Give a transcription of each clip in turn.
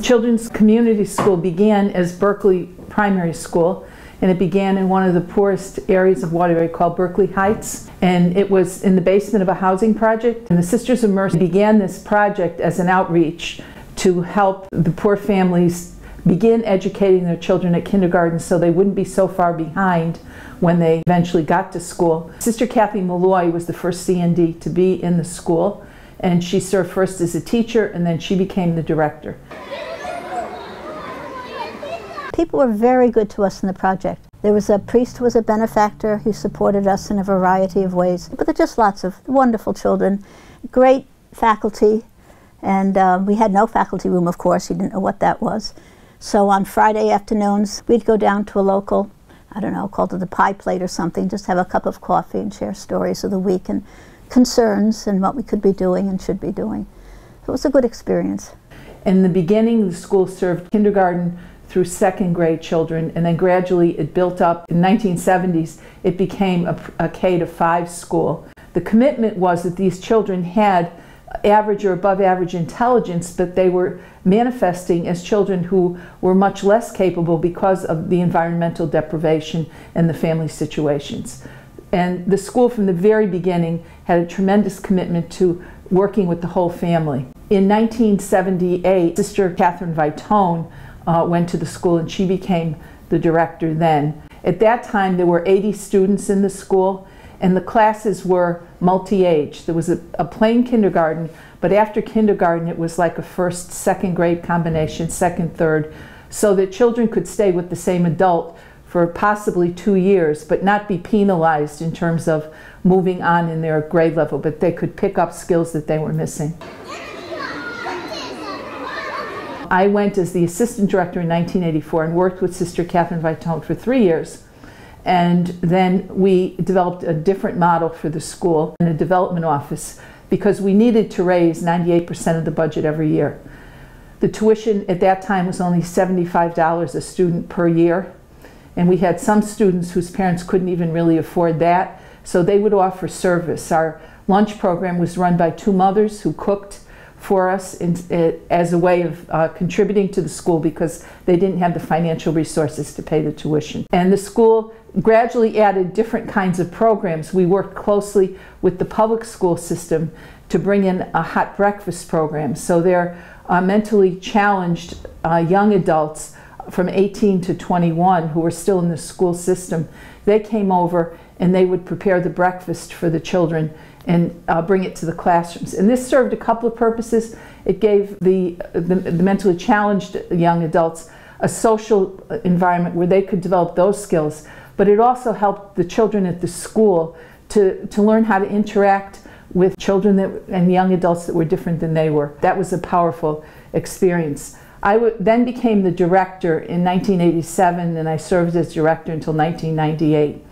Children's Community School began as Berkeley Primary School, and it began in one of the poorest areas of Waterbury called Berkeley Heights, and it was in the basement of a housing project. And the Sisters of Mercy began this project as an outreach to help the poor families begin educating their children at kindergarten so they wouldn't be so far behind when they eventually got to school. Sister Cathy Molloy was the first CND to be in the school, and she served first as a teacher and then she became the director. People were very good to us in the project. There was a priest who was a benefactor who supported us in a variety of ways. But there were just lots of wonderful children, great faculty, and we had no faculty room, of course. You didn't know what that was. So on Friday afternoons, we'd go down to a local, I don't know, called it the Pie Plate or something, just have a cup of coffee and share stories of the week and concerns and what we could be doing and should be doing. It was a good experience. In the beginning, the school served kindergarten through second grade children, and then gradually it built up. In the 1970s, it became a K-5 school. The commitment was that these children had average or above average intelligence, but they were manifesting as children who were much less capable because of the environmental deprivation and the family situations. And the school from the very beginning had a tremendous commitment to working with the whole family. In 1978, Sister Catherine Vitone went to the school and she became the director then. At that time there were 80 students in the school and the classes were multi-age. There was a plain kindergarten, but after kindergarten it was like a first, second grade combination, second, third, so that children could stay with the same adult for possibly 2 years, but not be penalized in terms of moving on in their grade level, but they could pick up skills that they were missing. I went as the assistant director in 1984 and worked with Sister Catherine Vitone for 3 years. And then we developed a different model for the school and a development office because we needed to raise 98% of the budget every year. The tuition at that time was only $75 a student per year. And we had some students whose parents couldn't even really afford that, so they would offer service. Our lunch program was run by 2 mothers who cooked for us as a way of contributing to the school because they didn't have the financial resources to pay the tuition. And the school gradually added different kinds of programs. We worked closely with the public school system to bring in a hot breakfast program. So they're mentally challenged young adults from 18 to 21 who were still in the school system. They came over and they would prepare the breakfast for the children and bring it to the classrooms. And this served a couple of purposes. It gave the mentally challenged young adults a social environment where they could develop those skills, but it also helped the children at the school to learn how to interact with children and young adults that were different than they were. That was a powerful experience. I then became the director in 1987, and I served as director until 1998.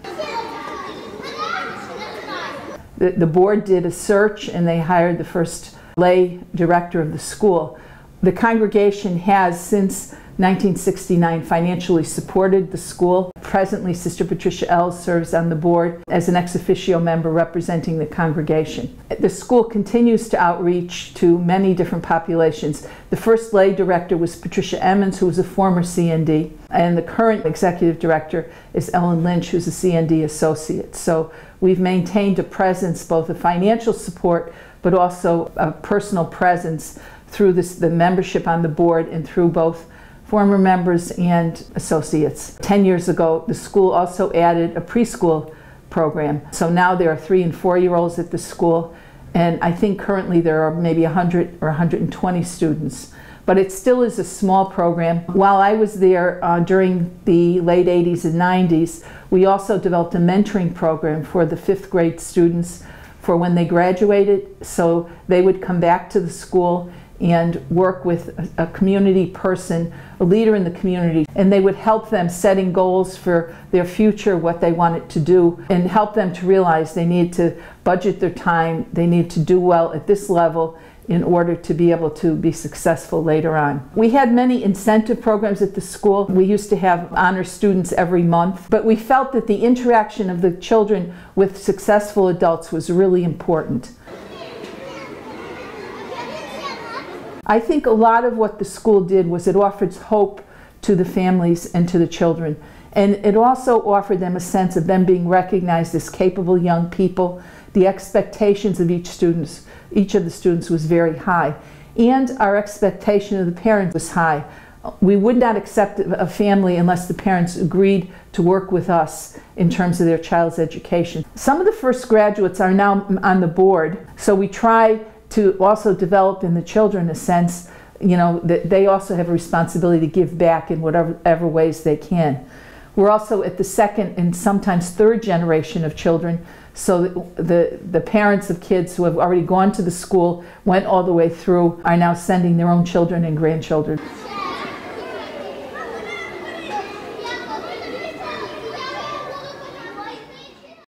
The board did a search and they hired the first lay director of the school. The congregation has, since 1969, financially supported the school. Presently, Sister Patricia Ells serves on the board as an ex officio member representing the congregation. The school continues to outreach to many different populations. The first lay director was Patricia Emmons, who was a former CND, and the current executive director is Ellen Lynch, who's a CND associate. So we've maintained a presence, both a financial support, but also a personal presence through the membership on the board and through both former members and associates. 10 years ago, the school also added a preschool program. So now there are 3- and 4-year-olds at the school, and I think currently there are maybe 100 or 120 students. But it still is a small program. While I was there during the late 80s and 90s, we also developed a mentoring program for the 5th grade students for when they graduated, so they would come back to the school and work with a community person, a leader in the community, and they would help them setting goals for their future, what they wanted to do, and help them to realize they need to budget their time, they need to do well at this level in order to be able to be successful later on. We had many incentive programs at the school. We used to have honor students every month, but we felt that the interaction of the children with successful adults was really important. I think a lot of what the school did was it offered hope to the families and to the children. And it also offered them a sense of them being recognized as capable young people. The expectations of each of the students was very high. And our expectation of the parents was high. We would not accept a family unless the parents agreed to work with us in terms of their child's education. Some of the first graduates are now on the board, so we try to also develop in the children a sense, that they also have a responsibility to give back in whatever ways they can. We're also at the second and sometimes third generation of children, so the parents of kids who have already gone to the school, went all the way through, are now sending their own children and grandchildren.